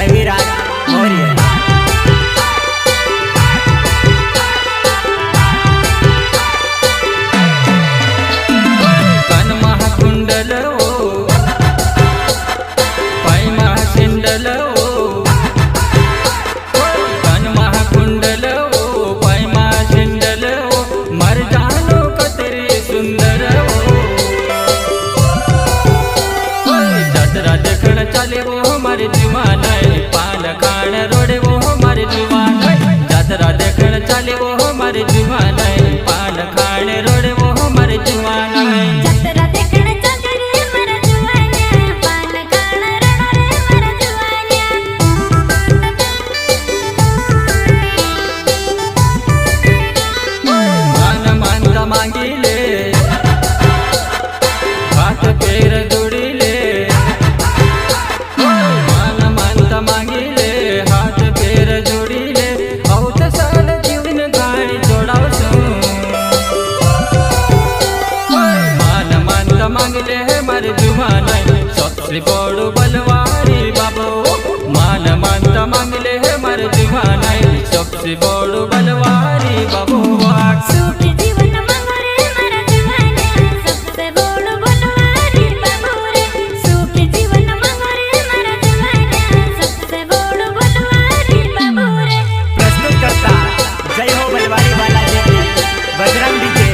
रविराज मौर्य। चाले वो हमारे जुवान पान खान रोडे वो हमारे जुवान जातरा देखण चाले वो हमारे जुवान पान खान रोडे वो हमारे जुवान जातरा देखण चाले रे मारा जुवान्या पान खान रोडे मारा जुवान्या मान मानता मांगीले हाथ पैर जोड़ीले मांगीले हाथ पैर जोड़ीले औत साल जीवन गाड़ी जोड़ावसू मान मानता मांगले है मारे जुवान सबसे बड़ो बलवारी बाबू मान मानता मांगले है मारे जुवान सबसे बड़ो बलवारी बाबू सुखी जीवन मांगो रे मारा जुवान्या सबसे बड़ो बलवारी बाबू रे सुखी जीवन मांगो रे मारा जुवान्या सबसे बड़ो बलवारी बाबू रे। प्रस्तुत करता जय हो बलवारी वाला जी बजरंग डीजे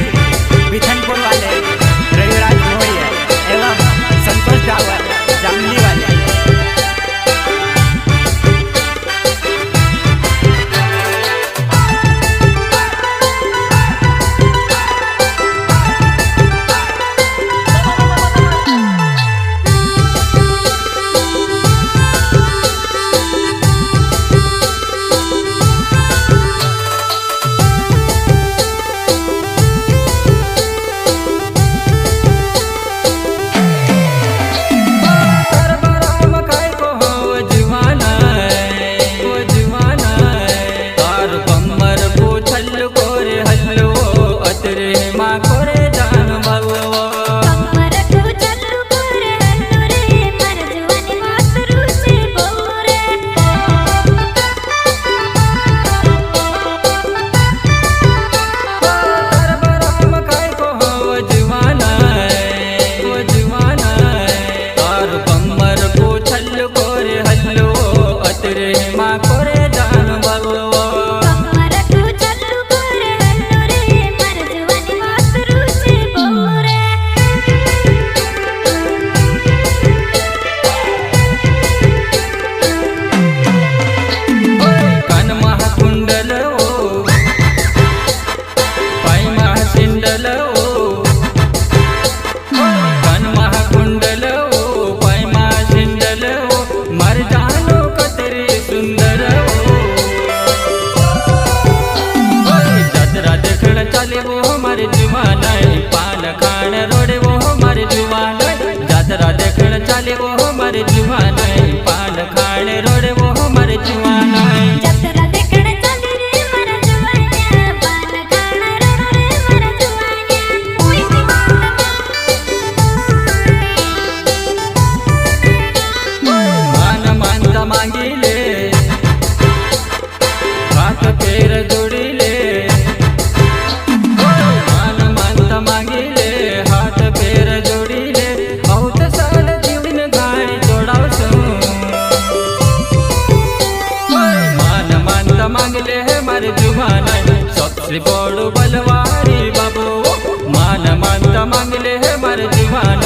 बिथनपुर वाले रविराज मौर्य एवं संतोष डावर जामली वाले। चाले वो हमारे जुवान पान खान रोडे वो हमारे जुवान जातरा देखण चाले वो हमारे जुवान पान खान रोडे वो हमारे जुवान जातरा देखण चाले रे मारा जुवान्या पान खान रोडे मारा जुवान्या मान मानता मांगीले हाथ पैर जोड़ीले मांगीले हाथ पैर जोड़ीले बहुत साल जीवन गाड़ी जोड़ावसू मान मानता मांगले है मारे जुवान सबसे बड़ो बलवारी बाबू मान मानता मांगले है मारे जुवान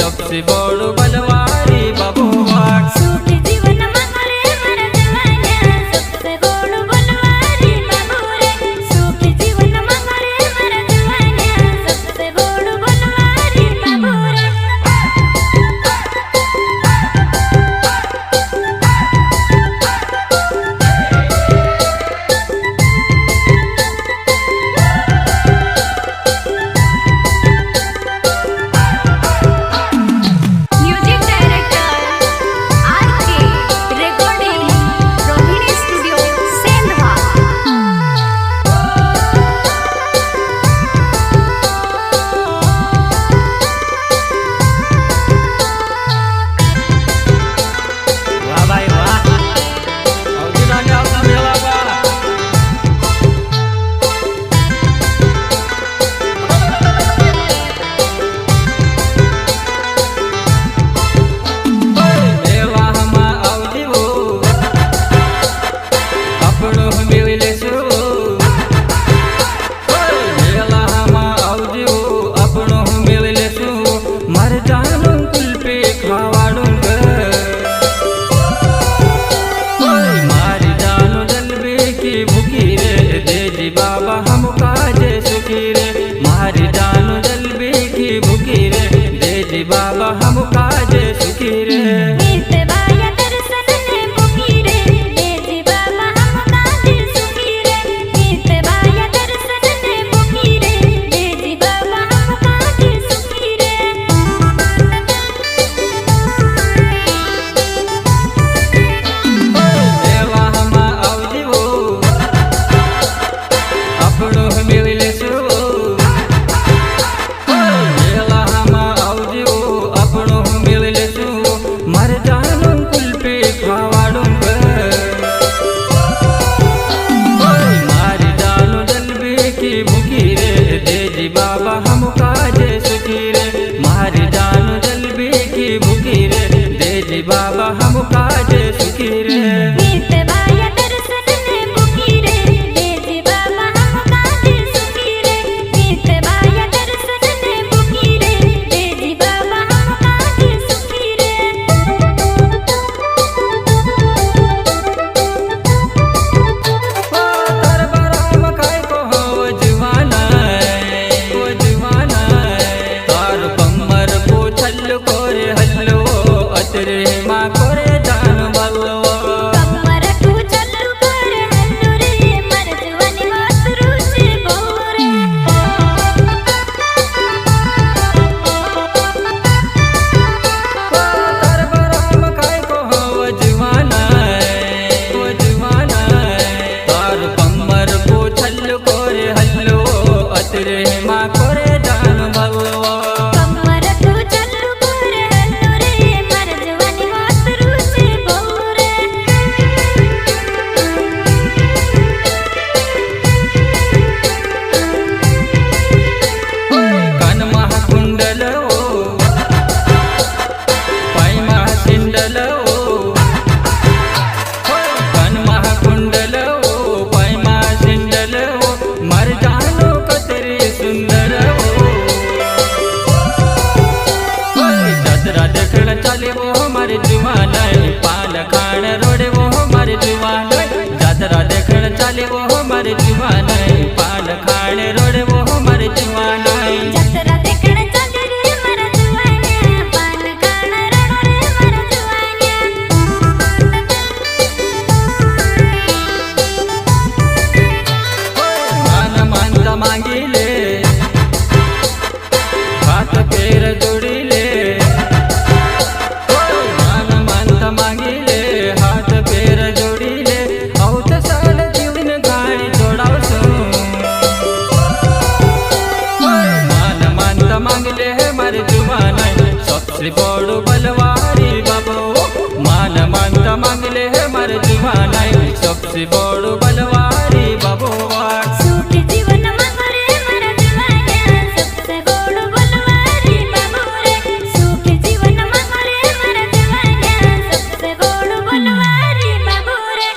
सबसे बड़ो बलवारी बाबू सुखी जीवन मांगो रे जुवानाई पान खाने रोडे वो मारे जुवानाई जतरा देखण चाली रे मारा जुवान्या पान खाण रडो रे मारा जुवान्या मान मानता मांगिले हाथ पैर जोड़िले मान मानता मांगिले हाथ पैर जोड़िले औत साल जीवन गाड़ी जोड़ावसो मान मानता मांगले मारे जुवानाई सबसे बड़ो बलवारी बाबो मान मानता मांगले मारे जुवानाई सबसे बड़ो बलवारी बाबो सुखी जीवन मांगो रे मारा जुवान्या सबसे बड़ो बलवारी बाबू रे सुखी जीवन मांगो रे मारा जुवान्या सबसे बड़ो बलवारी बाबू रे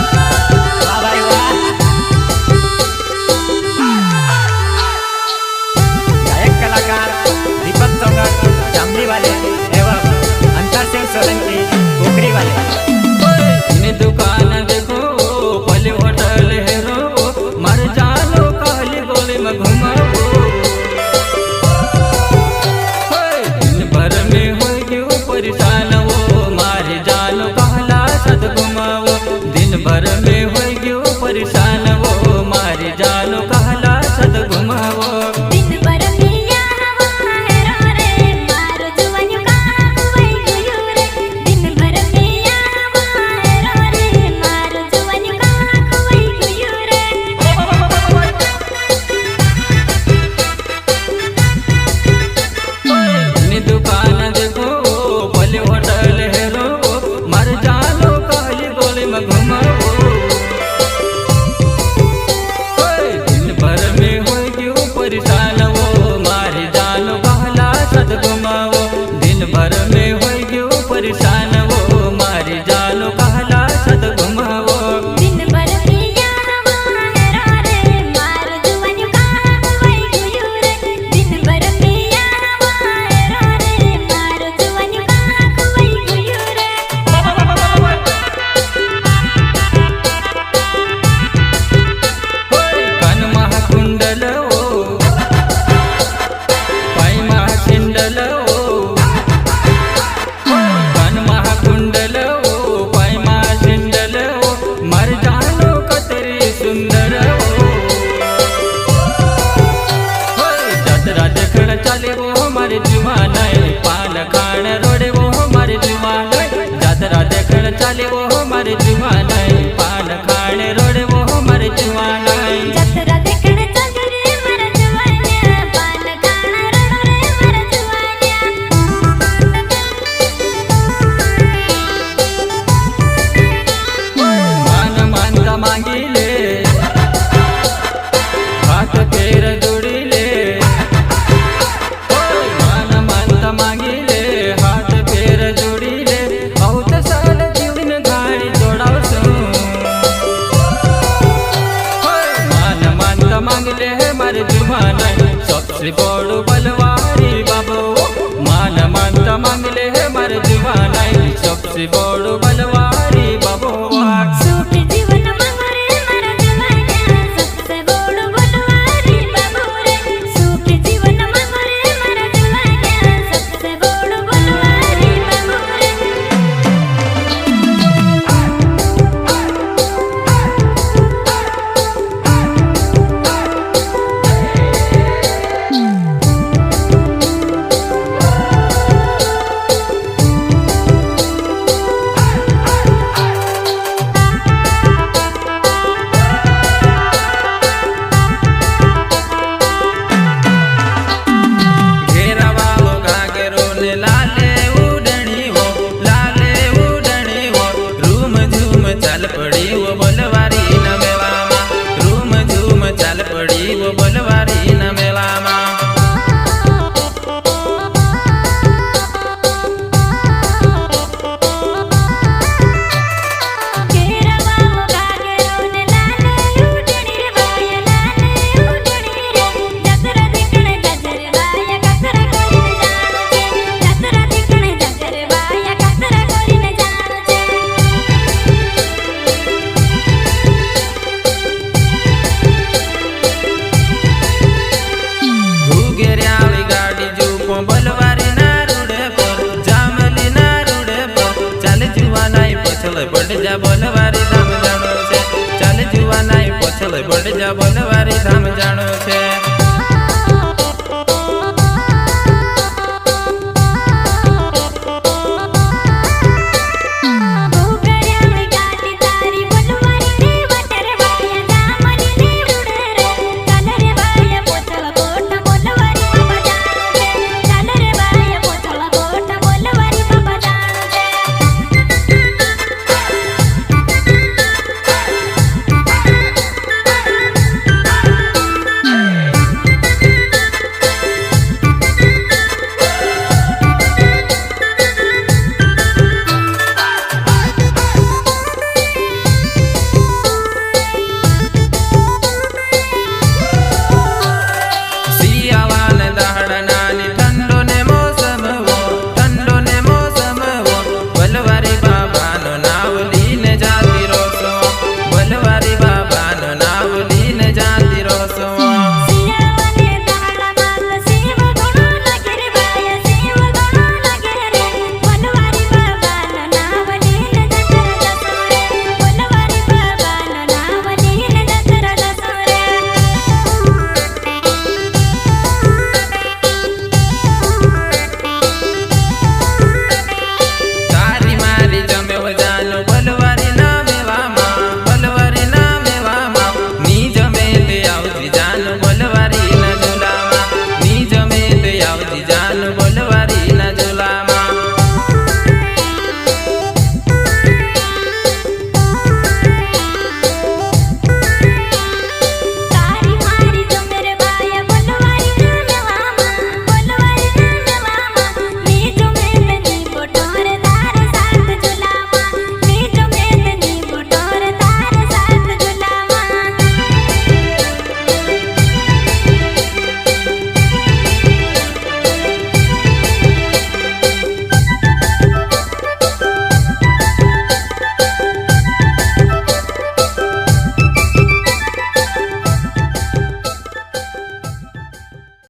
वाह भाई वाह। गायक कलाकार दीपक सोनर जामली वाले एवं अंतर सिंह सोलंकी पोखरी वाले। इन दुकान देखो पले होटल हेरो मर जानो काली गोली में घुमाओ दिन भर में हो गयो परेशान वो मारे जानो कहला सद घुमाओ दिन भर में हो गयो परेशान वो मारे जानो कहला सद घुमाओ दिन भर मिया हवा हेरो रे मारो जुवान्या कहाँ हुई गुयू रे दिन भर मिया हवा हेरो रे मारो जुवान्या कहाँ हुई गुयू रे इन दुकान देखो भले होटल हेरो मर जानो काली गोली में घुमाओ दिन भर में हो गयो परेशान वो मारे जानो कहला सद घुमाओ दिन भर में हो गयो परेशान वो मारे जानो कहला सद घुमाओ दिन भर मिया हवा हेरो रे मारो जुवान्या कहाँ हुई गुयू रे दिन भर मिया हवा हेरो रे मारो जुवान्या कहाँ हुई गुयू रे कन महाकुंडल ओ पाय महासिंडल ओ कन महाकुंडल ओ पाय महासिंडल ओ मर जानो कतरी सुंदर ओ जतरा देखण चले वो हमारे जुवानाई पान खाण रोडे वो हमारे जुवानाई जतरा देखण चले वो हमारे जुवानाई पान खाण रोडे वो हमारे जुवानाई जतरा देखण चाली रे मारा जुवान्या पान खाण रडो रे मारा जुवान्या मान मानता मांगिले हाथ पैर जोड़िले मान मानता मांगिले हाथ पैर जोड़िले बहुत साल जीवन गाड़ी जोड़ावसो मान मानता मांगले मारे जुवानाई सबसे बड़ो बलवारी बाबो मान मानता मांगले मारे जुवानाई सबसे बड़ो बलवारी बाबो सुखी जीवन मांगो रे मारा जुवान्या सबसे बड़ो बलवारी बाबू रे सुखी जीवन मांगो रे मारा जुवान्या सबसे बड़ो बलवारी बाबू रे જા બોલવારી ધામ જાણો છે ચાલ જુવા નાઈ પછલ બળ જા બોલવારી ધામ જાણો છે So